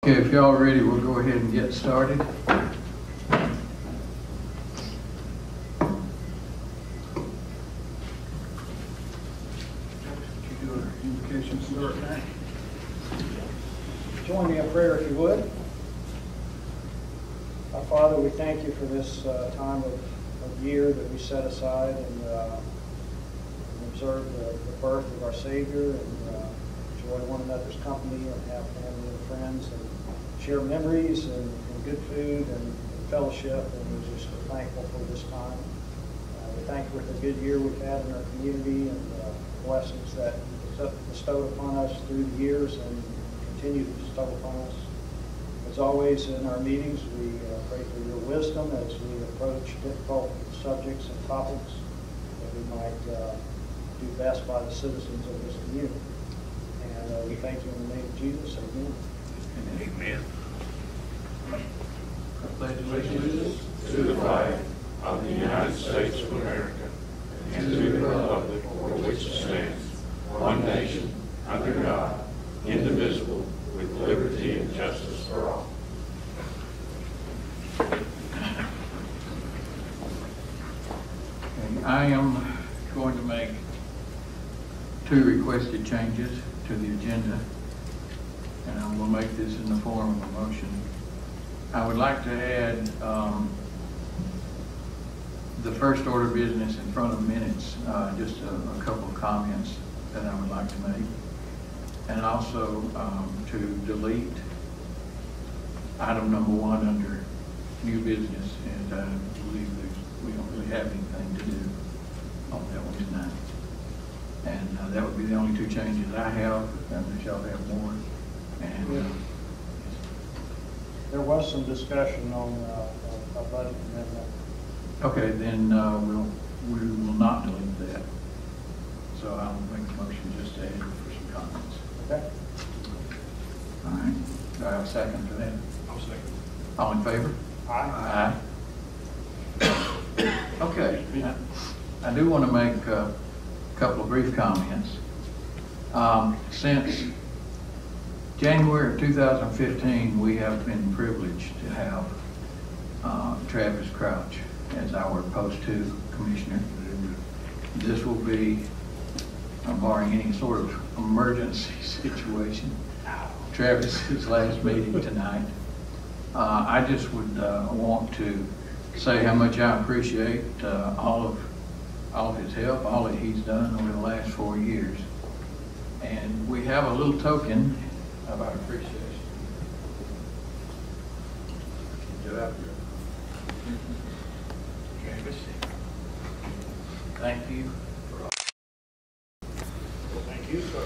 Okay, if y'all are ready, we'll go ahead and get started. Join me in prayer if you would. Our Father, we thank you for this time of year that we set aside and observe the birth of our Savior and enjoy one another's company and have family and friends and share memories and good food and fellowship. And we're just so thankful for this time. We thank you for the good year we've had in our community and the blessings that bestowed upon us through the years and continue to bestow upon us. As always in our meetings, we pray for your wisdom as we approach difficult subjects and topics that we might do best by the citizens of this community. And we thank you in the name of Jesus. Amen. Amen. Pledge allegiance To the flag of the United States of America and to the republic for which it stands, one nation, under God, indivisible, with liberty and justice for all. And I am going to make 2 requested changes to the agenda, and I will make this in the form of a motion. I would like to add the first order of business in front of minutes, just a couple of comments that I would like to make, and also to delete item number 1 under new business, and I believe we don't really have anything to do on that one tonight. And that would be the only 2 changes I have, and y'all have more. And There was some discussion on a budget amendment. okay, then we will not delete that. So I'll make a motion just to add it for some comments. Okay? All right. Do I have a second to that? I'll second. All in favor? Aye. Okay. I do want to make a couple of brief comments. Since January of 2015, we have been privileged to have Travis Crouch as our Post 2 Commissioner. This will be, barring any sort of emergency situation, Travis's last meeting tonight. I just would want to say how much I appreciate all of his help, all that he's done over the last 4 years. And we have a little token of our appreciation. Get out here. Travis, thank you for all. Thank you, sir.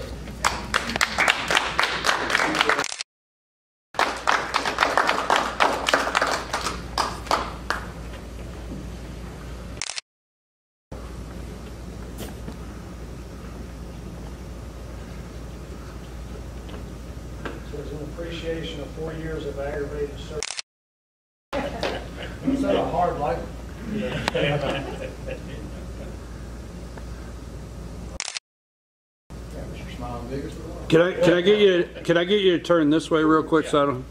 Appreciation of 4 years of aggravated service. Is that a hard life? Mr. Smiling Biggers. Can I get you to turn this way real quick so I don't.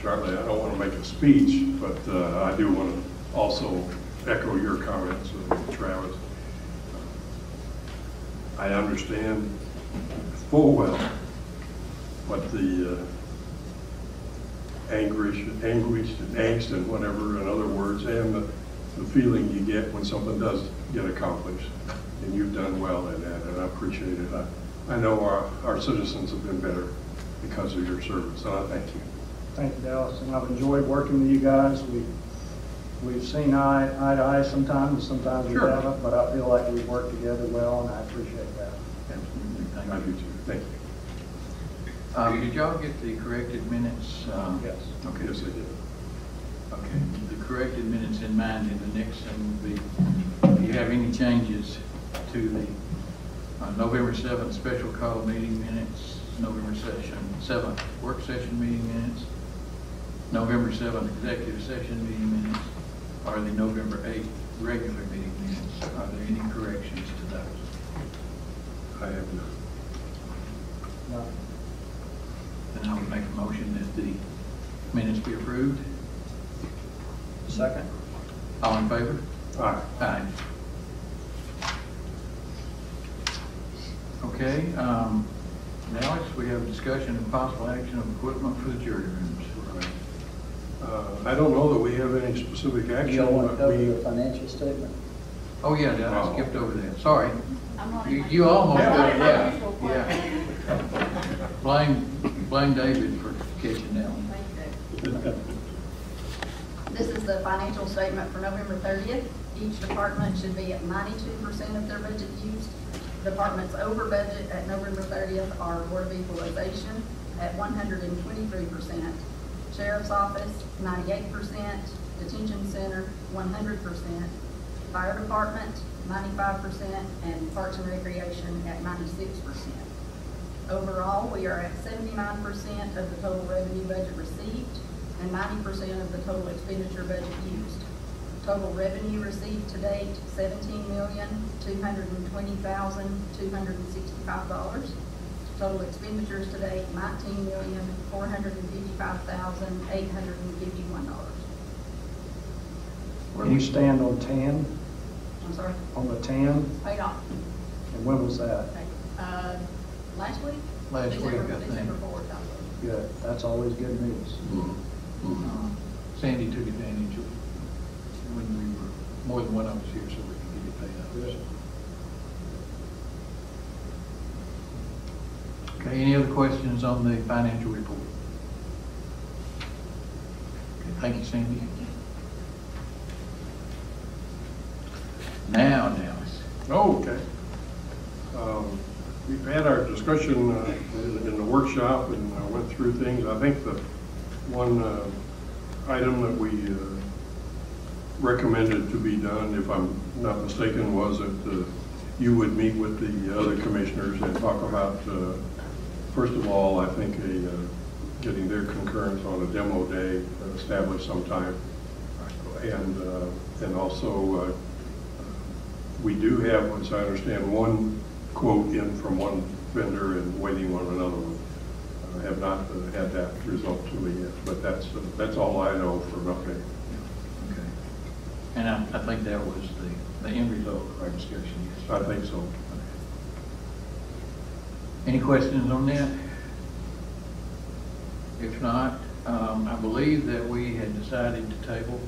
Charlie, I don't want to make a speech, but I do want to also echo your comments with Travis. I understand full well what the anguish and angst and whatever, in other words, and the feeling you get when something does get accomplished. And you've done well in that, and I appreciate it. I know our citizens have been better because of your service, and I thank you. Thank you, Dallas, and I've enjoyed working with you guys. We've seen eye to eye sometimes, and sometimes we haven't, but I feel like we've worked together well, and I appreciate that. Absolutely. I Thank do you. too. Thank you. Did y'all get the corrected minutes? Yes. Okay. Yes, I did. Okay. The corrected minutes in mind, and the next thing would be, if you have any changes to the November 7th special call meeting minutes, November 7th work session meeting minutes, November 7th executive session meeting minutes, or the November 8th regular meeting minutes. Are there any corrections to those? I have none. No. Then I would make a motion that the minutes be approved. Second? All in favor? Aye. Aye. Okay, now we have discussion and possible action of equipment for the jury rooms. I don't know that we have any specific action. You all want to but cover we- the financial statement? Oh, yeah, I skipped over that. Sorry. I'm not You almost I'm got not it, in my yeah. usual Yeah. Blame David for catching that one. Thank you. This is the financial statement for November 30th. Each department should be at 92% of their budget used. Departments over budget at November 30th are Board of Equalization at 123%, Sheriff's Office 98%, Detention Center 100%, Fire Department 95%, and Parks and Recreation at 96%. Overall, we are at 79% of the total revenue budget received and 90% of the total expenditure budget used. Total revenue received to date, $17,220,265. Total expenditures to date, $19,455,851. Where do we stand on TAN? I'm sorry, On the TAN? paid off. And when was that? Last week? Last week, I think. December 4th, I believe. Good. That's always good news. Sandy took advantage of when we were, more than one of us here, so we could get it paid out. Okay, any other questions on the financial report? Okay, thank you, Sandy. Now, Dallas. Oh, okay. We've had our discussion in the workshop and went through things. I think the one item that we recommended to be done, if I'm not mistaken, was that you would meet with the other commissioners and talk about, first of all, I think getting their concurrence on a demo day established sometime. And also, we do have, as I understand, one quote in from one vendor and waiting on another one. Have not had that result to me yet, but that's all I know for an update. Okay. And I think that was the end result of our discussion. Yes. I think so. Okay. Any questions on that? If not, I believe that we had decided to table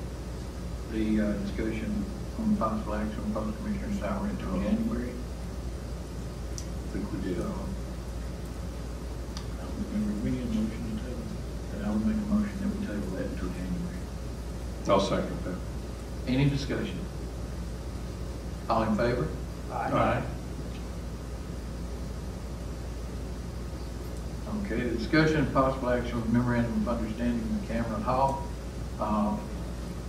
the discussion on possible action on post commissioner salary until January. I think we did. So, I don't remember we had a motion to table, but I would make a motion that we table that until January. I'll second that. Any discussion? All in favor? Aye. Okay, the discussion and possible action with memorandum of understanding with Cameron Hall.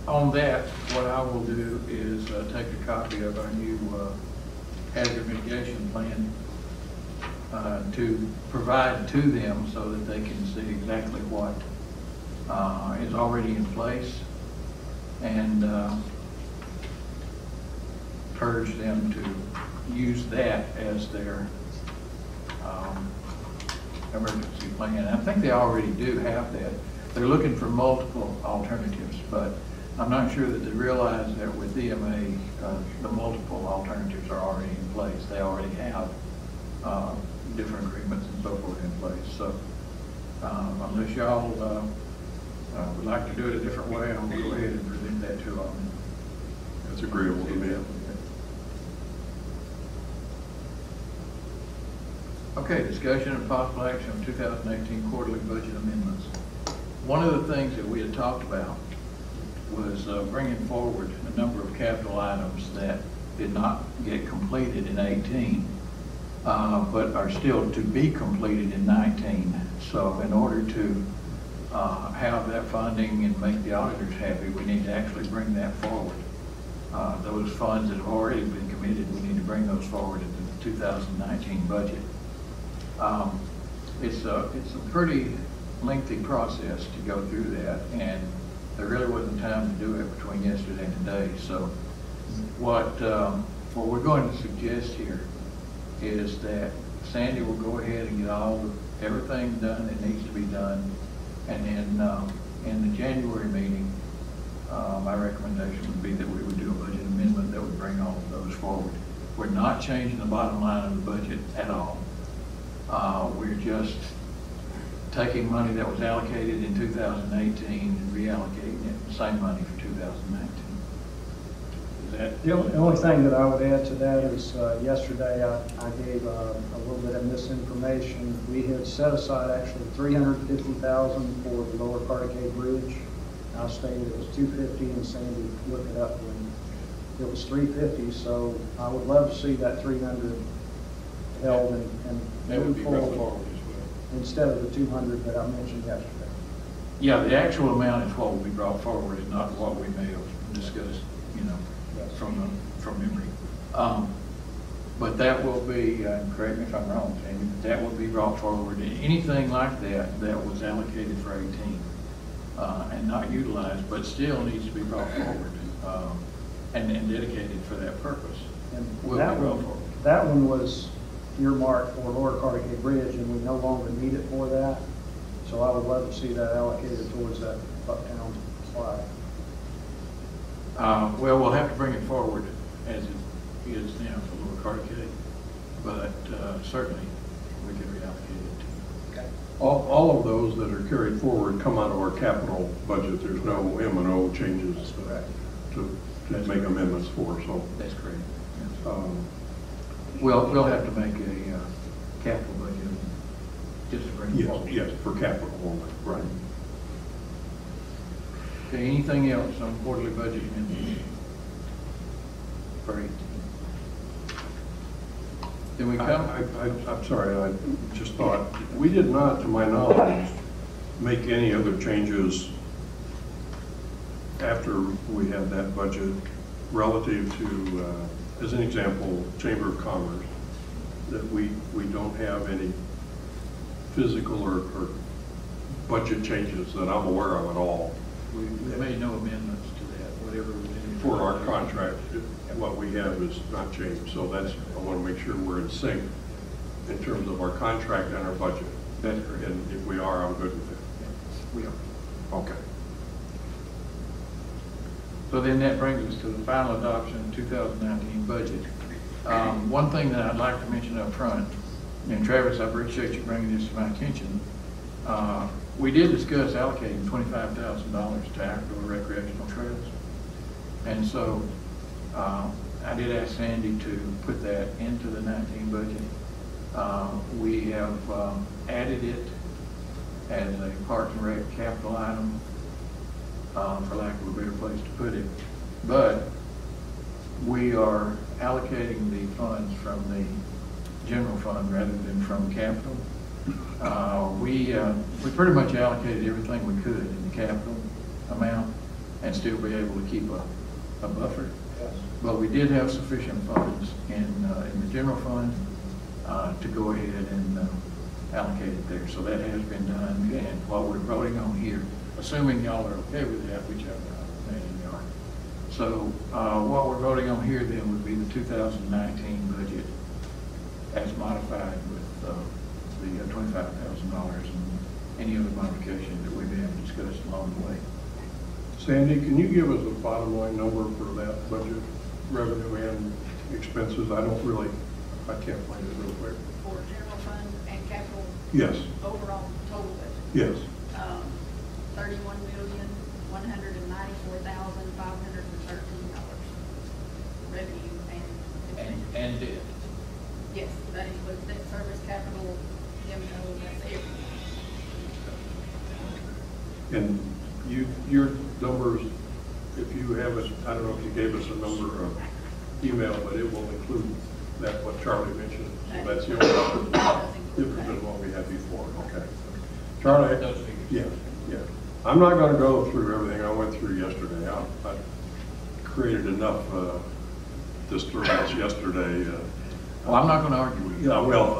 On that, what I will do is take a copy of our new hazard mitigation plan to provide to them so that they can see exactly what is already in place, and urge them to use that as their emergency plan. I think they already do have that. They're looking for multiple alternatives, but I'm not sure that they realize that with DMA, the multiple alternatives are already in place. They already have different agreements and so forth in place. So unless y'all would like to do it a different way, I'm going to go ahead and present that to them. That's agreeable to me. Okay, discussion and possible action on 2018 quarterly budget amendments. One of the things that we had talked about was bringing forward a number of capital items that did not get completed in 18, but are still to be completed in 19. So in order to have that funding and make the auditors happy, we need to actually bring that forward. Those funds that have already been committed, we need to bring those forward 2019 budget. It's a pretty lengthy process to go through that, and there really wasn't time to do it between yesterday and today. So what we're going to suggest here is that Sandy will go ahead and get everything done that needs to be done, and then in the January meeting, my recommendation would be that we would do a budget amendment that would bring all of those forward. We're not changing the bottom line of the budget at all. We're just taking money that was allocated in 2018 and reallocating it, the same money for 2019. Is that? The only thing that I would add to that is yesterday I gave a little bit of misinformation. We had set aside actually $350,000 for the Lower Cartagena Bridge. I stated it was $250, and Sandy looked it up and it was $350. So I would love to see that $300 held and That would move be brought forward forward as well. instead of the $200 that I mentioned yesterday. Yeah, the actual amount is what will be brought forward, and not what we may have discussed, Yes. from memory. But that will be, correct me if I'm wrong, Sandy, but that will be brought forward. Anything like that was allocated for 18 and not utilized, but still needs to be brought forward and dedicated for that purpose. And Will that be brought one, forward. that one was earmarked for Lower Cartagena Bridge, and we no longer need it for that. So I would love to see that allocated towards that Bucktown slide. Well, we'll have to bring it forward as it is now for Lower Cartagena, but certainly we can reallocate it to. All of those that are carried forward come out of our capital budget. There's no M&O changes to make amendments for, so. That's correct. Yes. um, We'll have to make a capital budget just to bring it Yes, forward. yes, for capital only, right. Okay, anything else on quarterly budget amendments for 18? Then we come. I'm sorry, I just thought, we did not, to my knowledge, make any other changes after we had that budget relative to, as an example, Chamber of Commerce, that we don't have any physical or budget changes that I'm aware of at all. We made no amendments to that, whatever was in. For our contract, what we have is not changed, so that's, I want to make sure we're in sync in terms of our contract and our budget. That's correct. And if we are, I'm good with it. We are. Okay. So then that brings us to the final adoption of 2019 budget. One thing that I'd like to mention up front, and Travis, I appreciate you bringing this to my attention. We did discuss allocating $25,000 to outdoor recreational trails. And so I did ask Sandy to put that into the 19 budget. We have added it as a Parks and Rec capital item, for lack of a better place to put it. But we are allocating the funds from the general fund rather than from capital. We pretty much allocated everything we could in the capital amount and still be able to keep a buffer. Yes. But we did have sufficient funds in the general fund to go ahead and allocate it there. So that has been done, and what we're voting on here, assuming y'all are okay with that, which I imagine you are. So what we're voting on here then would be the 2019 budget as modified with the $25,000 and any other modification that we may have discussed along the way. Sandy, can you give us a bottom line number for that budget, revenue and expenses? I can't find it real quick. For general fund and capital. Yes. Overall total budget. Yes. $31,194,513 revenue And debt. yes, that includes debt service, capital, M&O, that's everything. And your numbers, if you have it, I don't know if you gave us a number of email, but it will include that, what Charlie mentioned. So that's the only number different than what we had before. Okay. Charlie? Those figures. Yeah, yeah. I'm not going to go through everything I went through yesterday. I created enough disturbance yesterday Well, I'm not going to argue with you. Yeah, well,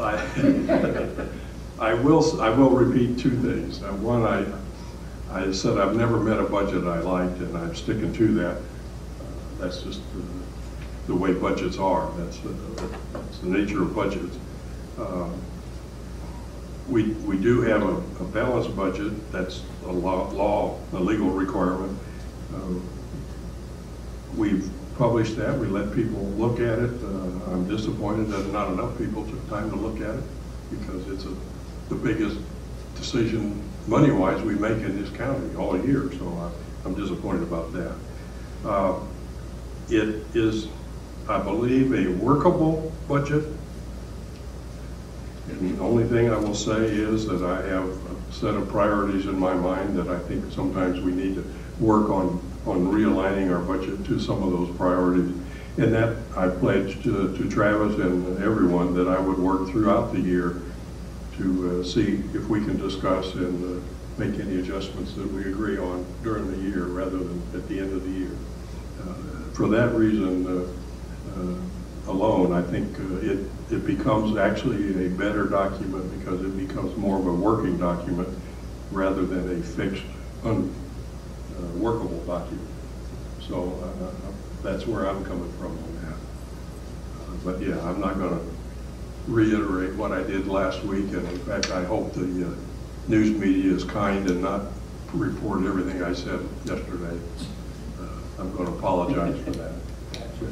I will repeat two things. One, I said I've never met a budget I liked, and I'm sticking to that. That's just the way budgets are. That's the nature of budgets. We do have a balanced budget. That's a a legal requirement. We've published that. We let people look at it. I'm disappointed that not enough people took time to look at it, because it's the biggest decision money-wise we make in this county all year. So I'm disappointed about that. It is, I believe, a workable budget. And the only thing I will say is that I have a set of priorities in my mind that I think sometimes we need to work on realigning our budget to some of those priorities. And that I pledged to Travis and everyone that I would work throughout the year to see if we can discuss and make any adjustments that we agree on during the year rather than at the end of the year. For that reason alone, I think it becomes actually a better document, because it becomes more of a working document rather than a fixed, workable document. So that's where I'm coming from on that. But yeah, I'm not going to reiterate what I did last week, and in fact, I hope the news media is kind and not report everything I said yesterday. I'm going to apologize for that. But,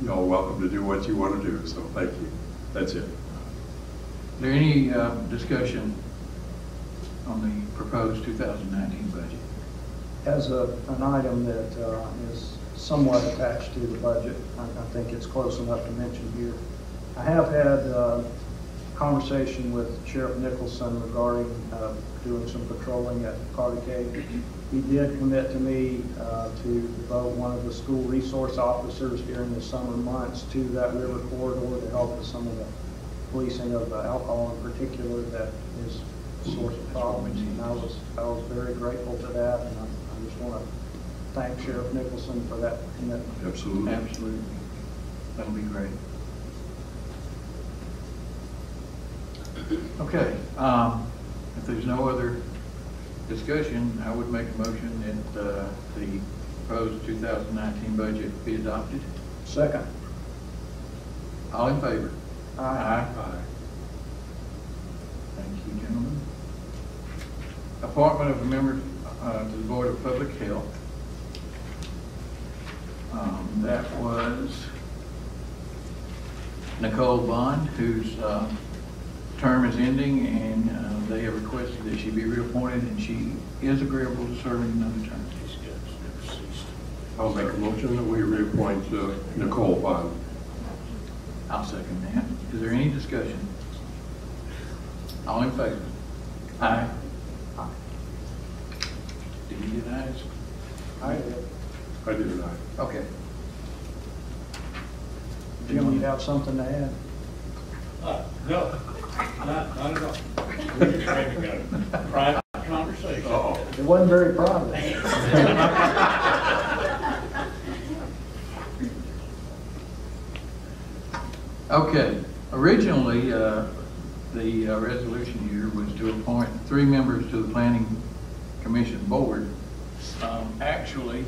y'all are welcome to do what you want to do, so thank you. That's it. Is there any discussion on the proposed 2019 budget? As an item that is somewhat attached to the budget, I think it's close enough to mention here. I have had conversation with Sheriff Nicholson regarding doing some patrolling at Carter Cave. He did commit to me to devote one of the school resource officers during the summer months to that river corridor to help with some of the policing of alcohol in particular that is a source of problems. And I was very grateful to that, and I just want to thank Sheriff Nicholson for that commitment. Absolutely. Absolutely. That'll be great. Okay. If there's no other discussion, I would make a motion that the proposed 2019 budget be adopted. Second. All in favor? Aye. Thank you, gentlemen. Appointment of a member to the Board of Public Health. That was Nicole Bond, whose term is ending, and they have requested that she be reappointed, and she is agreeable to serving another term. I'll make a motion that we reappoint Nicole Bond. I'll second that. Is there any discussion? All in favor? Aye. Aye. Did you get ayes? I did. I did an aye. Okay. Jim, you have something to add? No, not at all. We're just having a private conversation. It wasn't very private. Okay. Originally, the resolution here was to appoint 3 members to the Planning Commission Board. Actually,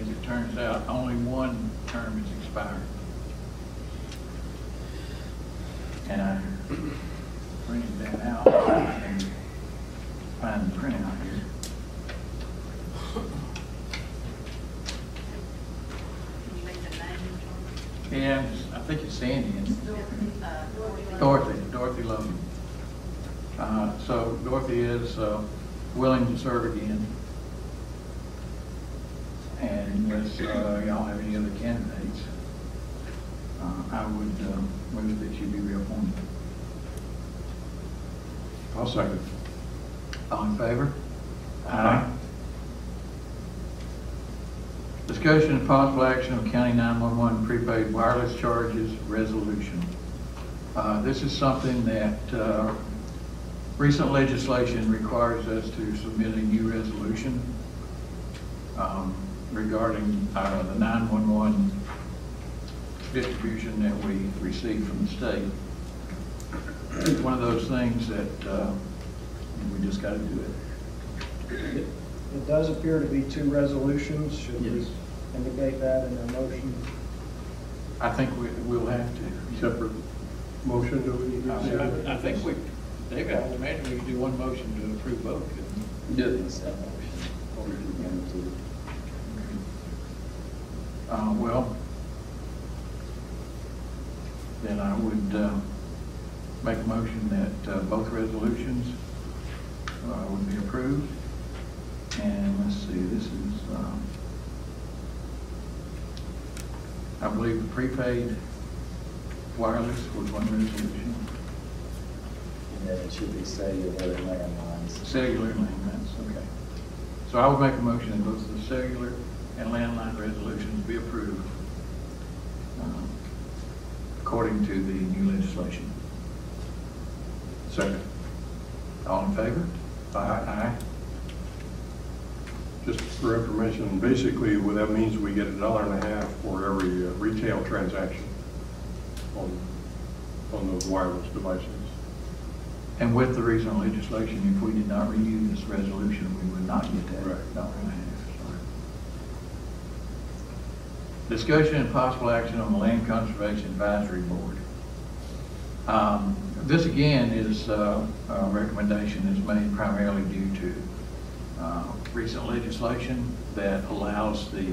as it turns out, only 1 term is expired. And I printed that out. I can find the printout here. Yeah, I think it's Sandy and Dorothy Logan. So Dorothy is willing to serve again. And unless y'all have any other candidates, I would move that you be reappointed. I'll second. All in favor? Aye. Discussion and possible action of County 911 prepaid wireless charges resolution. This is something that recent legislation requires us to submit a new resolution regarding the 911 distribution that we received from the state. It's one of those things that we just got to do it. It does appear to be 2 resolutions. Should we Yes. indicate that in our motion? I think we'll have to. Separate motion, do we need to do? I think David, I would imagine we could do one motion to approve both, couldn't we? Do it in the same motion. Or we can guarantee it. Well, then I would make a motion that both resolutions would be approved. And let's see, this is, I believe the prepaid wireless was one resolution. And then it should be cellular and landlines. Cellular and landlines, okay. So I would make a motion that both the cellular and landline resolutions be approved according to the new legislation. Second. All in favor? Aye. Just for information, basically, what that means, we get $1.50 for every retail transaction on those wireless devices. And with the recent legislation, if we did not renew this resolution, we would not get that Right. $1.50. Discussion and possible action on the Land Conservation Advisory Board. This again is a recommendation that's made primarily due to recent legislation that allows the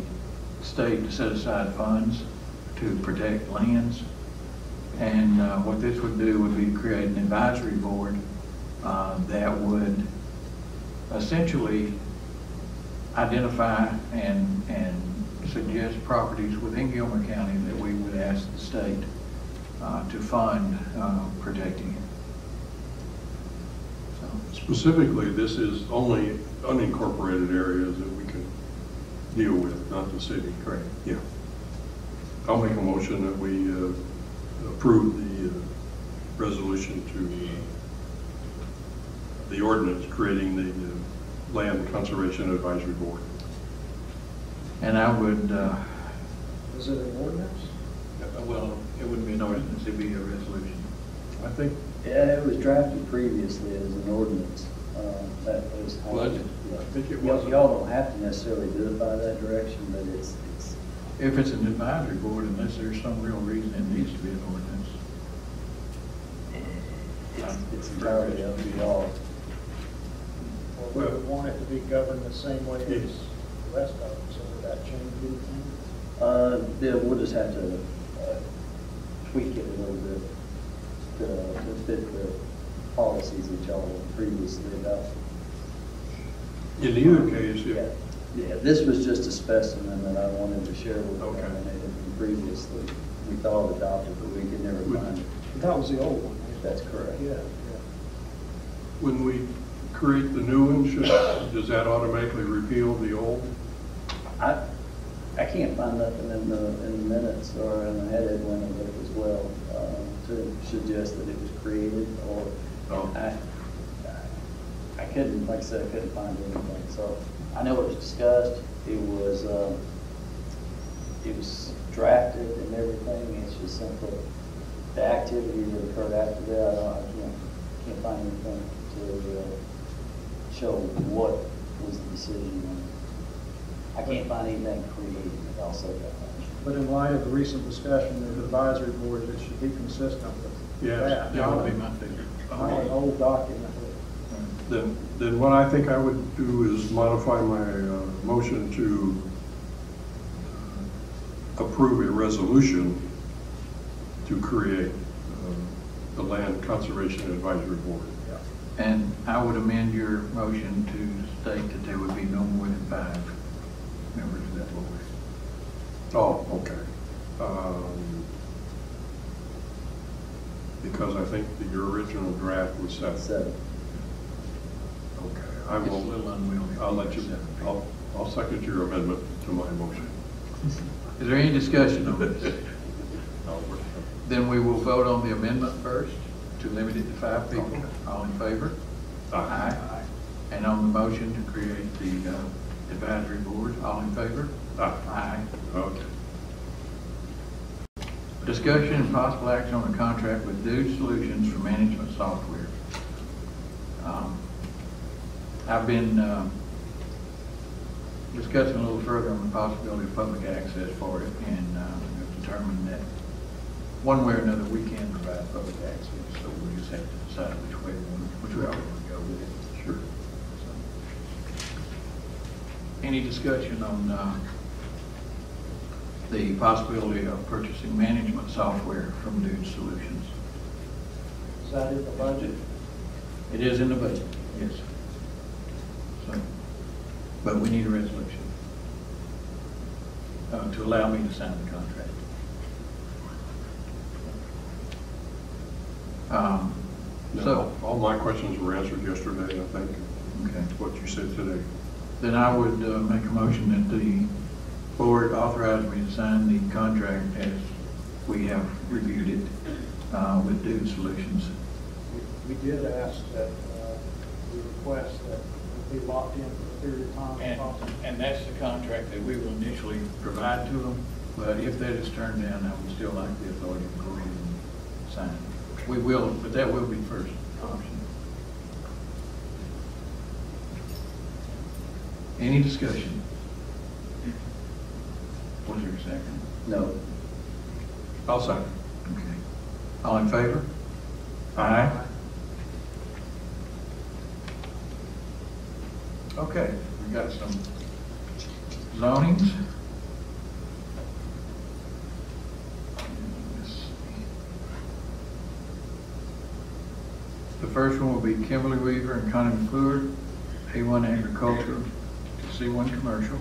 state to set aside funds to protect lands. And what this would do would be create an advisory board that would essentially identify and suggest properties within Gilmer County that we would ask the state to fund protecting it. So, Specifically, this is only unincorporated areas that we can deal with, not the city. correct. Yeah. I'll make a motion that we approve the resolution to the ordinance creating the Land Conservation Advisory Board. And I would, Is it an ordinance? well, it wouldn't be an ordinance, it'd be a resolution. I think, Yeah, it was drafted previously as an ordinance. That was how. Was it? Yeah. I think it Y'all was. y'all don't have to necessarily do it by that direction, but it's, If it's an advisory board, unless there's some real reason it needs to be an ordinance. it's entirely up to y'all. Or we would want it to be governed the same way as the rest of them, so would that change anything? Yeah, we'll just have to tweak it a little bit to fit the policies that y'all previously adopted. in either case, Yeah, if, yeah, this was just a specimen that I wanted to share with you. Okay. And it had been previously, we thought adopted, but we could never find it. That was the old one. That's correct. Yeah. when we create the new one, does that automatically repeal the old? I can't find nothing in the minutes or in the headed one of it as well, to suggest that it was created or, Oh. I couldn't, like I said, I couldn't find anything. So I know it was discussed, it was drafted and everything. It's just simply the activity that occurred after that, I can't find anything to show what was the decision. I can't find anything created, I'll say that much. But in light of the recent discussion of the advisory board, it should be consistent with Yes, that. That would be my figure. Not an old document. Then what I think I would do is modify my motion to approve a resolution to create the Land Conservation Advisory Board. And I would amend your motion to state that there would be no more than 5 members of that board. Oh, okay. Because I think that your original draft was 7. 7. Okay, I It's a will, little unwieldy. I'll let you, I'll second your amendment to my motion. Is there any discussion on this? Then we will vote on the amendment first to limit it to 5 people. Okay. All in favor? Aye. And on the motion to create the advisory board, all in favor? Aye. Aye. Okay. Discussion and possible action on a contract with Dude Solutions for management software. I've been discussing a little further on the possibility of public access for it, and we've determined that one way or another we can provide public access, so we just have to decide which way we want to go with it. Sure. Any discussion on the possibility of purchasing management software from Dude Solutions? Is that in the budget? It is in the budget, yes. So, but we need a resolution to allow me to sign the contract. No, all my questions were answered yesterday, I think. Okay. What you said today. Then I would make a motion that the board authorize me to sign the contract as we have reviewed it with Dude Solutions. We did ask that, we request that it be locked in for a period of time if possible. And that's the contract that we will initially provide to them, but if that is turned down, I would still like the authority to go ahead and sign it. We will, but that will be first option. Any discussion? Was there a second? No. I'll second. Okay. All in favor? Aye. Okay, we got some zonings. The first one will be Kimberly Weaver and Connie McClure, A1 Agriculture to C1 Commercial.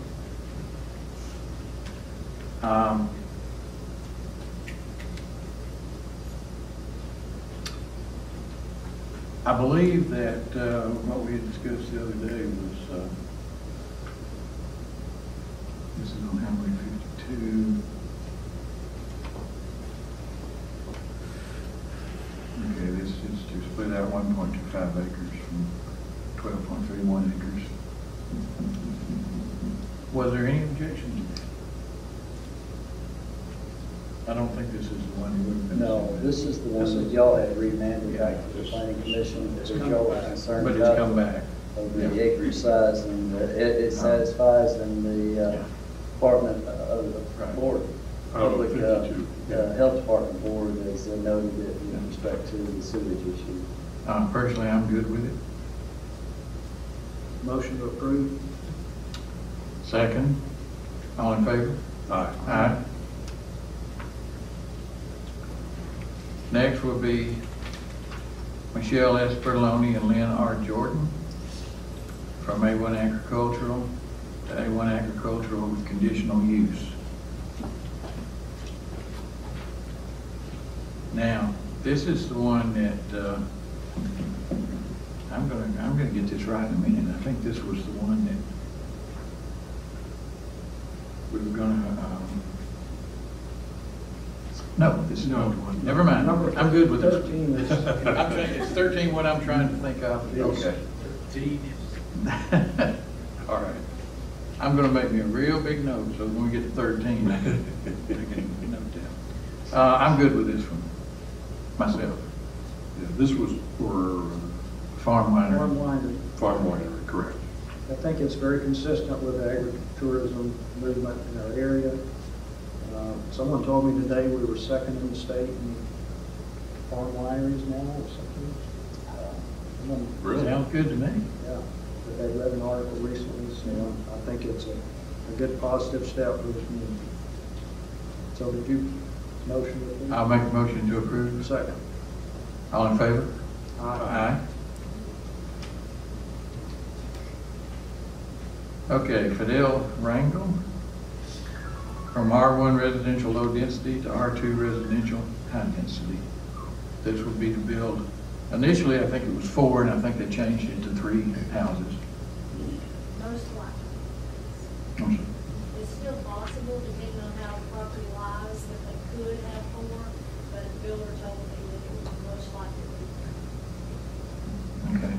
I believe that what we had discussed the other day was, this is on Highway 52. Okay, this is to split out 1.25 acres from 12.31 acres. Was there any objection to that? I don't think this is the one you would have been. No, this is the one that y'all had remanded back to the planning commission, that y'all were concerned But about. it's come back. Of the acreage size, and it satisfies in the Department of Right. Board. Out of Public 52, yeah. Health Department Board has noted it in respect to the sewage issue. Personally, I'm good with it. Motion to approve? Second. All in favor? Aye. Aye. Next will be Michelle S. Bertoloni and Lynn R. Jordan from A1 Agricultural to A1 Agricultural with conditional use. Now, this is the one that I'm gonna get this right in a minute. I think this was the one that we were gonna. No, this is not the one. Never mind. I'm good with this. 13 is. I'm saying it's 13 what I'm trying to think of. Okay. 13 All right. I'm gonna make me a real big note, so when we get to 13, I can note down. I'm good with this one, myself. Yeah, this was for Farm winery. Farm winery. farm winery, correct. I think it's very consistent with the agritourism movement in our area. Someone told me today we were second in the state in farm wineries now or something. Someone- Really? Sounds good to me. Yeah, but they read an article recently, so I think it's a good positive step for this community. So did you motion with me? I'll make a motion to approve. Second. All in favor? Aye. Okay, Fidel Rangel, from R1 residential low density to R2 residential high density. This would be to build, initially I think it was 4, and I think they changed it to 3 houses. Most likely. I'm sorry. It's still possible, depending on how the property lies, that they could have 4, but the builder told me that it would most likely be 3. Okay.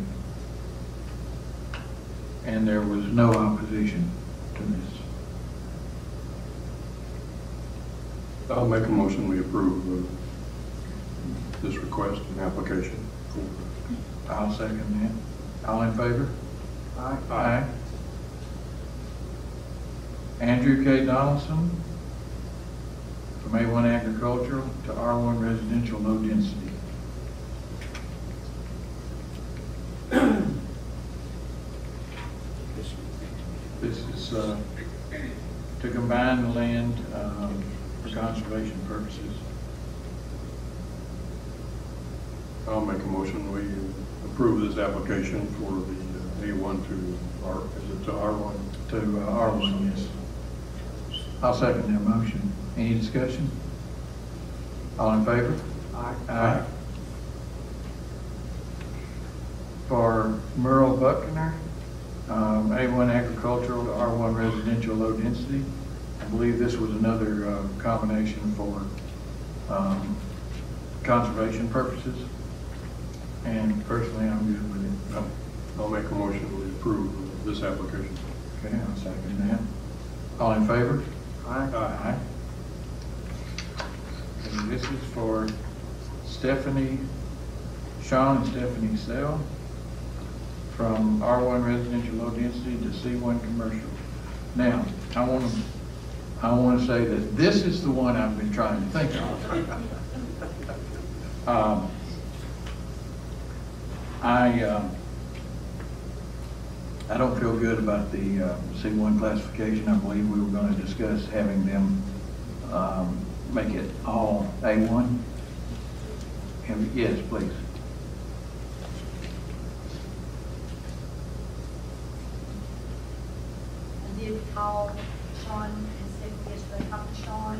And there was no opposition to this. I'll make a motion, we approve this request and application. I'll second that. All in favor? Aye. Aye. Andrew K. Donaldson, from A1 agricultural to R1 residential low density. This is to combine the land for conservation purposes. I'll make a motion, we approve this application for the A1 to R, is it to R1? To R1, yes. I'll second that motion. Any discussion? All in favor? Aye. Aye. For Merle Buckner, A1 agricultural to R1 residential low density. I believe this was another combination for conservation purposes. And personally, I'm good with it. I'll make a motion, we approve this application. Okay, I'll second that. All in favor? Aye. Aye. And this is for Sean and Stephanie Sell, from R1 residential low density to C1 commercial. Now, I want to say that this is the one I've been trying to think of. I don't feel good about the C1 classification. I believe we were going to discuss having them make it all A1. Yes, please. I did call Sean and Stephanie yesterday, talked to Sean,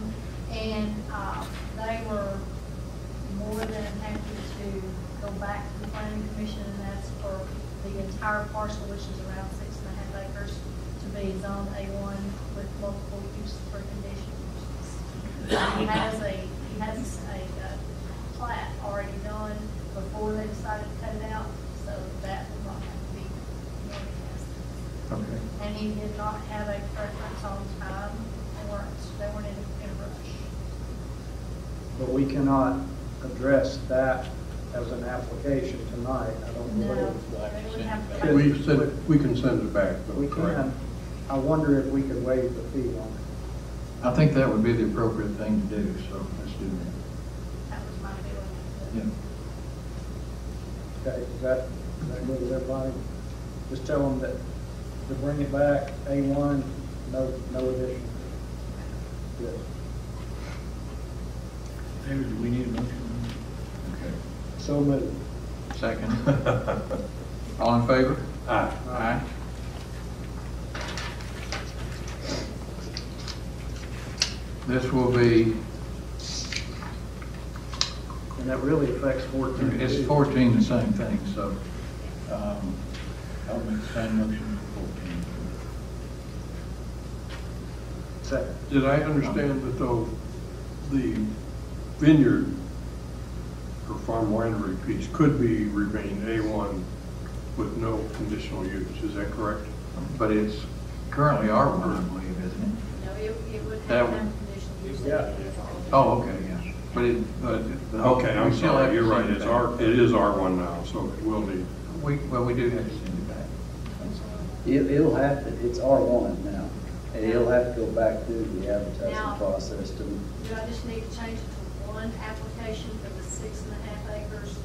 and they were more than happy to go back to the planning commission and ask for the entire parcel, which is around 6.5 acres, to be zoned A1 with multiple use for conditional uses. He has a plat already done before they decided to cut it out, so that will not have to be recast. Okay. And he did not have a preference on time. They weren't in a rush. But we cannot address that as an application tonight, I don't No, believe. they would have to. We said we can send it back. though, We correct? can. I wonder if we could waive the fee on it. I think that would be the appropriate thing to do, so let's do that. That was my feeling. Yeah. Okay, is that good with everybody? Just tell them that to bring it back, A1, no addition. Yes. David, do we need a motion? Okay. So moved. Second. All in favor? Aye. Aye. This will be, And that really affects 14. it's 14 the same thing, so I'll make the same motion for 14. Second. Did I understand that though, the vineyard or farm winery piece could be remain A1 with no conditional use, is that correct? But it's currently R1, I believe, isn't it? No, it would That have would- no conditional use. Yeah. Oh, okay, yeah. But Okay, I'm we still have sorry, to you're send right, it it's back. it is R1 now, so it will need. We do have to send it back. It'll have to, it's R1 now, and it'll have to go back through the Now- advertising process to, Do I just need to change it to one application for the 6.5 acres,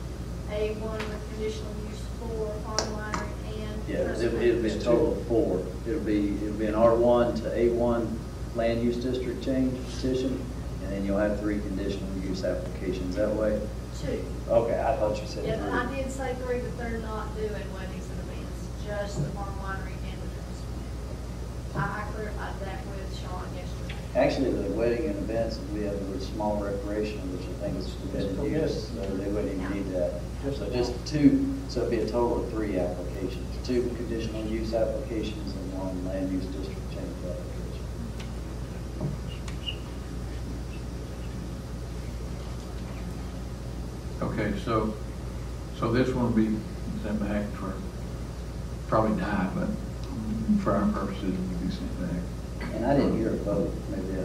A1 with conditional use for farm winery and? yeah, it'll be a total of 4. It'll be an R1 to A1 land use district change petition, and then you'll have 3 conditional use applications that way. 2. Okay, I thought you said Yeah, 3. I did say 3, but they're not doing weddings and events, just the farm winery and the dress. I clarified that with Sean yesterday. Actually, the wedding and events, we have the small recreational, which I think is permitted use, so they wouldn't even need that. So just 2, so it'd be a total of 3 applications, 2 conditional use applications and 1 land use district change application. Okay, so this one will be sent back for, probably die, but for our purposes, it will be sent back. And I didn't hear a vote, maybe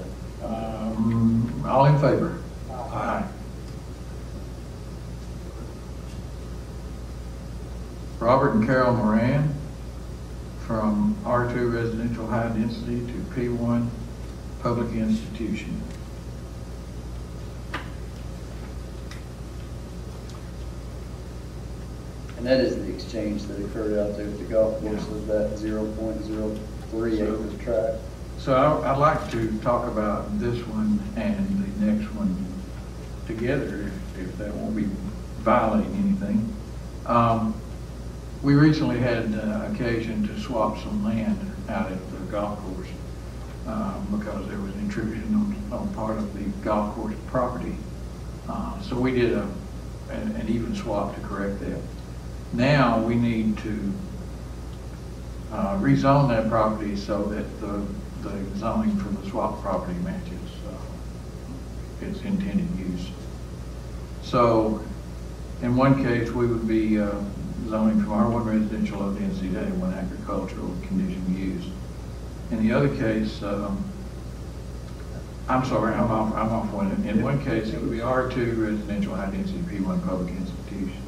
All in favor? Aye. Robert and Carol Moran from R2 residential high density to P1 public institution. And that is the exchange that occurred out there at the golf course with that 0.03 acres tract. So I'd like to talk about this one and the next one together, if that won't be violating anything. We recently had occasion to swap some land out at the golf course because there was intrusion on part of the golf course property. So we did an even swap to correct that. Now we need to rezone that property so that the zoning for the swap property matches its intended use. So in one case, we would be zoning from R1 residential low density to A1 agricultural conditional use. In the other case, I'm sorry, I'm off one. In one case, it would be R2 residential high density P1 public institution.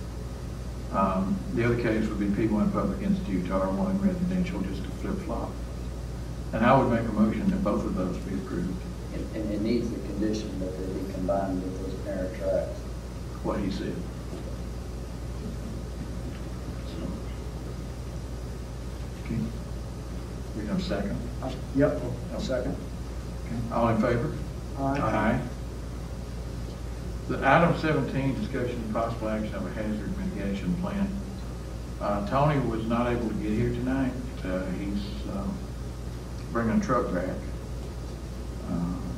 The other case would be P1 public institute to R1 residential, just a flip-flop. And I would make a motion that both of those be approved. And it needs the condition that they be combined with those parent tracts. What he said. Okay. We have a second? Yep, a second. Okay. All in favor? Aye. The item 17, discussion and possible action of a hazard mitigation plan. Tony was not able to get here tonight. He's bringing a truck back,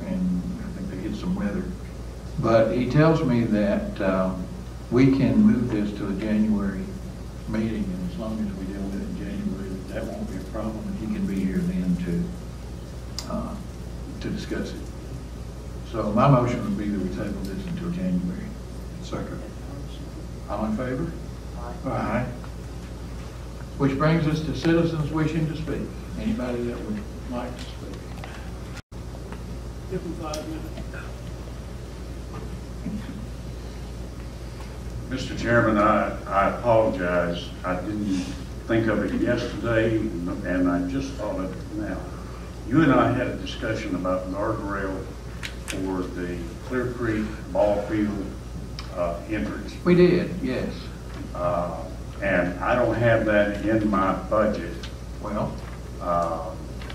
and I think they hit some weather. But he tells me that we can move this to a January meeting, and as long as we deal with it in January, that won't be a problem, and he can be here then to discuss it. So my motion would be that we table this until January. Second. All in favor? Aye. Aye. Which brings us to citizens wishing to speak. Anybody that would like to speak? Give them 5 minutes. Mr. Chairman, I apologize. I didn't think of it yesterday, and I just thought of it now. You and I had a discussion about guardrail for the Clear Creek ball field entrance. We did, yes. And I don't have that in my budget. Well,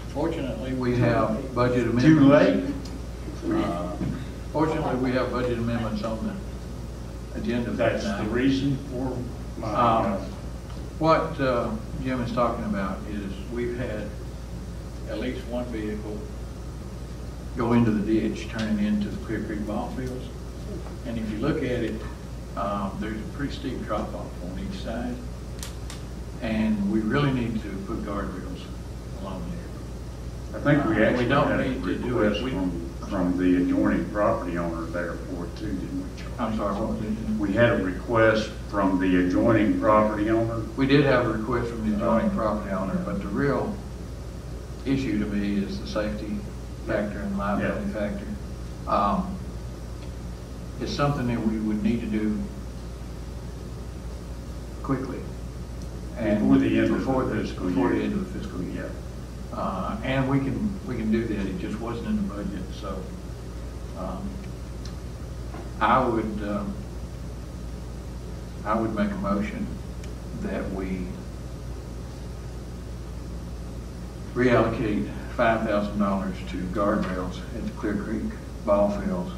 fortunately, we have budget amendments. Too late? Fortunately, we have budget amendments on the agenda. That's the reason for my... What Jim is talking about is we've had at least one vehicle go into the ditch, turning into the Clear Creek ball fields. And if you look at it, there's a pretty steep drop off on each side. And we really need to put guardrails along there. I think we actually don't had a need to do it. request from the adjoining property owner there for it too, didn't we, Charlie? I'm sorry, what was it? We had a request from the adjoining property owner. We did have a request from the adjoining property owner, but the real issue to me is the safety factor and liability factor. It's something that we would need to do quickly. And Before the end of the before fiscal before year. the end of the fiscal year. And we can do that. It just wasn't in the budget, so I would make a motion that we reallocate $5,000 to guardrails at the Clear Creek ball fields,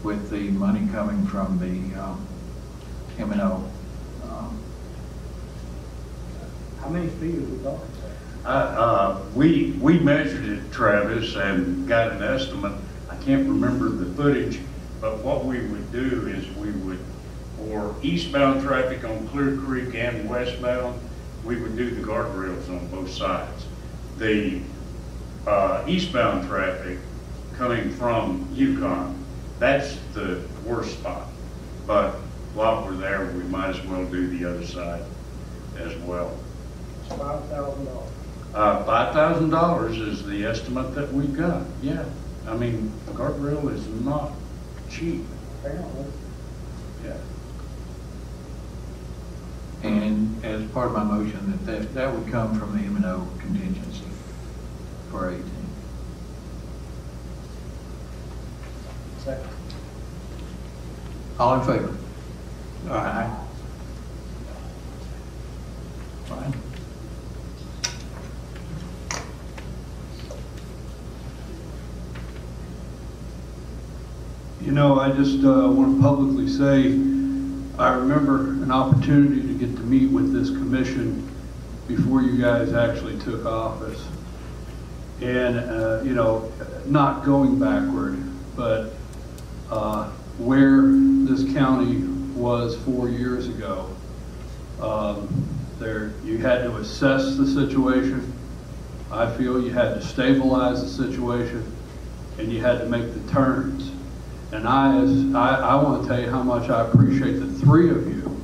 with the money coming from the M&O. How many feet are we talking about? We measured it, Travis, and got an estimate. I can't remember the footage, but what we would do is we would, for eastbound traffic on Clear Creek and westbound, we would do the guardrails on both sides. The eastbound traffic coming from Yukon, that's the worst spot. But while we're there, we might as well do the other side as well. $5,000. $5,000 is the estimate that we've got, yeah. I mean, a guardrail is not cheap. Apparently. Yeah. And as part of my motion, that would come from the M&O contingency for 18. Second. All in favor? Aye. Fine. You know, I just want to publicly say, I remember an opportunity to get to meet with this commission before you guys actually took office. And, you know, not going backward, but where this county was 4 years ago, you had to assess the situation. I feel you had to stabilize the situation, and you had to make the turns. And I want to tell you how much I appreciate the three of you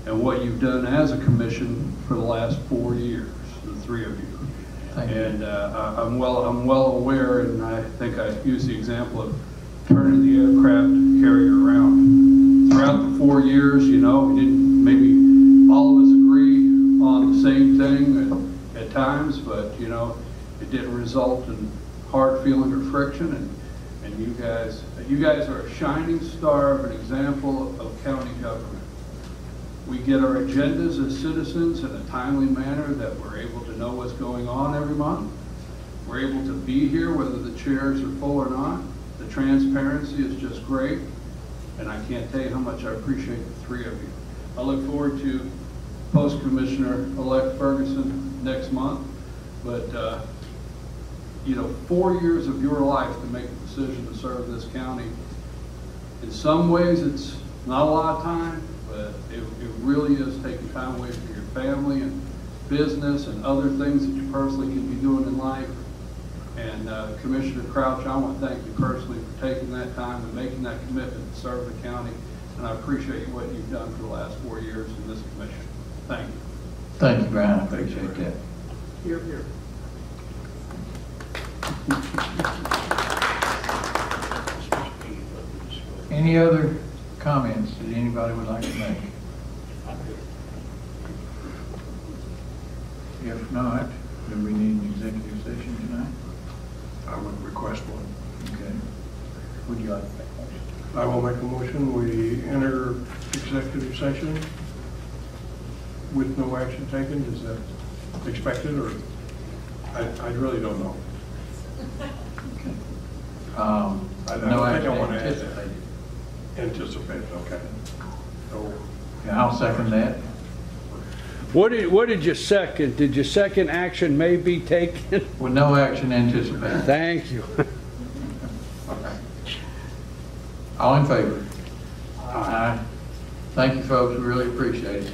and what you've done as a commission for the last 4 years, the three of you. Thank you. And I'm well aware, and I think I used the example of turning the aircraft carrier around. Throughout the 4 years, you know, we didn't maybe all of us agree on the same thing at times, but you know, it didn't result in hard feeling or friction. And you guys are a shining star of an example of county government. We get our agendas as citizens in a timely manner, that we're able to know what's going on every month. We're able to be here whether the chairs are full or not. The transparency is just great, and I can't tell you how much I appreciate the three of you. I look forward to Post-Commissioner-elect Ferguson next month, but you know, 4 years of your life to make a decision to serve this county. In some ways, it's not a lot of time, but it really is taking time away from your family and business and other things that you personally can be doing in life. And Commissioner Crouch, I want to thank you personally for taking that time and making that commitment to serve the county. And I appreciate what you've done for the last 4 years in this commission. Thank you. Thank you, Brian. I appreciate that. Here, here. Any other comments that anybody would like to make? If not, do we need an executive session tonight? I would request one. Okay. Would you like to make a motion? I will make a motion. We enter executive session with no action taken. Is that expected, or I really don't know. Okay. I don't No think action I want to add that. anticipated. Anticipated, okay. So, Yeah, I'll second that. What did you second? Did you second action may be taken? With no action anticipated. Thank you. All in favor? Aye. Thank you, folks. We really appreciate it.